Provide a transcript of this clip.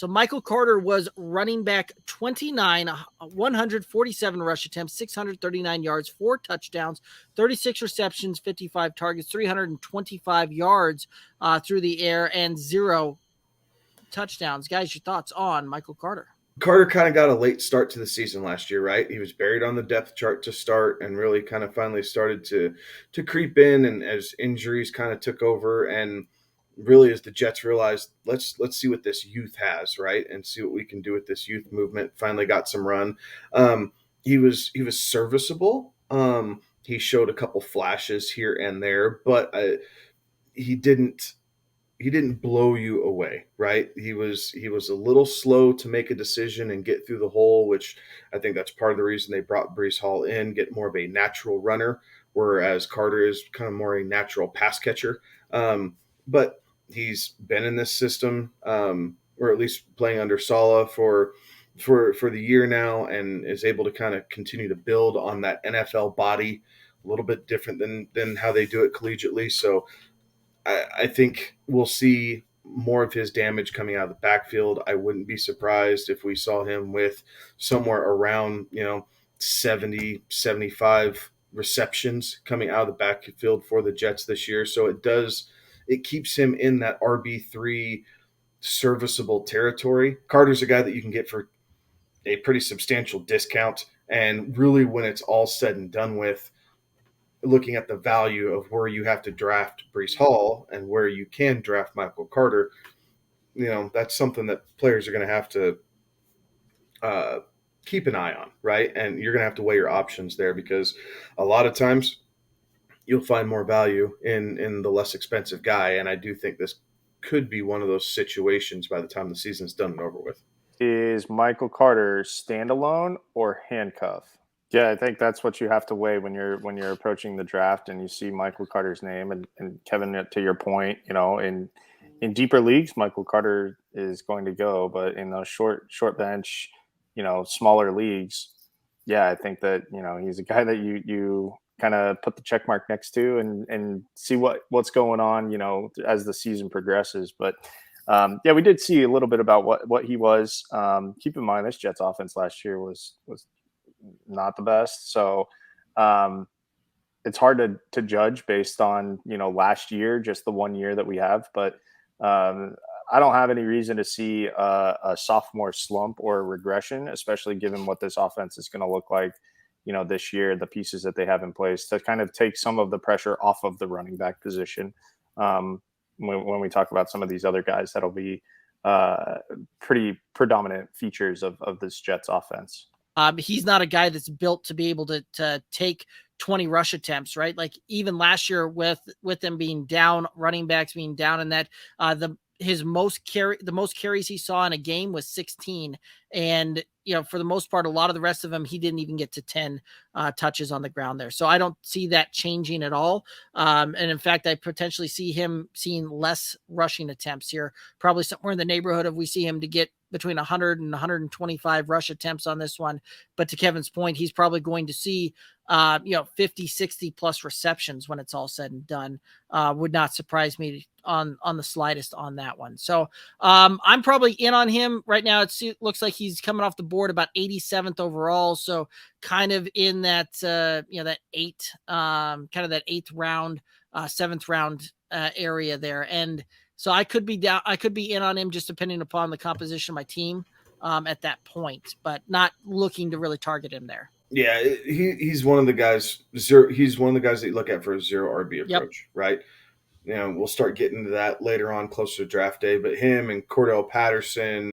So Michael Carter was running back 29, 147 rush attempts, 639 yards, 4 touchdowns, 36 receptions, 55 targets, 325 yards through the air, and 0 touchdowns. Guys, your thoughts on Michael Carter? Carter kind of got a late start to the season last year, right? He was buried on the depth chart to start and really kind of finally started to creep in, and as injuries kind of took over, and really as the Jets realized, let's see what this youth has, right? And see what we can do with this youth movement. Finally got some run. He was serviceable. He showed a couple flashes here and there, but he didn't blow you away, right? He was a little slow to make a decision and get through the hole, which I think that's part of the reason they brought Breece Hall in, get more of a natural runner, whereas Carter is kind of more a natural pass catcher. But he's been in this system, or at least playing under Saleh for the year now, and is able to kind of continue to build on that NFL body, a little bit different than how they do it collegiately. So I think we'll see more of his damage coming out of the backfield. I wouldn't be surprised if we saw him with somewhere around, 70, 75 receptions coming out of the backfield for the Jets this year. So it keeps him in that RB3 serviceable territory. Carter's a guy that you can get for a pretty substantial discount. And really, when it's all said and done with, looking at the value of where you have to draft Breece Hall and where you can draft Michael Carter, that's something that players are going to have to keep an eye on, right? And you're going to have to weigh your options there, because a lot of times you'll find more value in the less expensive guy. And I do think this could be one of those situations by the time the season's done and over with. Is Michael Carter standalone or handcuff? Yeah, I think that's what you have to weigh when you're approaching the draft and you see Michael Carter's name. And Kevin, to your point, in deeper leagues, Michael Carter is going to go, but in those short bench, smaller leagues, yeah, I think that he's a guy that you kind of put the check mark next to and see what's going on, as the season progresses. But yeah, we did see a little bit about what he was. Keep in mind, this Jets offense last year was not the best. So it's hard to judge based on, last year, just the 1 year that we have. But I don't have any reason to see a sophomore slump or regression, especially given what this offense is going to look like, this year, the pieces that they have in place to kind of take some of the pressure off of the running back position. When we talk about some of these other guys, that'll be pretty predominant features of this Jets offense. He's not a guy that's built to be able to take 20 rush attempts, right? Like even last year with them being down, running backs being down, and that the most carries he saw in a game was 16. And, for the most part, a lot of the rest of them, he didn't even get to 10 touches on the ground there. So I don't see that changing at all. And in fact, I potentially see him seeing less rushing attempts here, probably somewhere in the neighborhood of we see him to get between 100 and 125 rush attempts on this one. But to Kevin's point, he's probably going to see 50, 60 plus receptions when it's all said and done. Would not surprise me on the slightest on that one. So I'm probably in on him right now. It looks like he's coming off the board about 87th overall. So kind of in that, that eighth round, 7th round area there. And so I could be in on him just depending upon the composition of my team at that point, but not looking to really target him there. Yeah, he's one of the guys. He's one of the guys that you look at for a zero RB approach, right? We'll start getting to that later on, closer to draft day. But him and Cordell Patterson,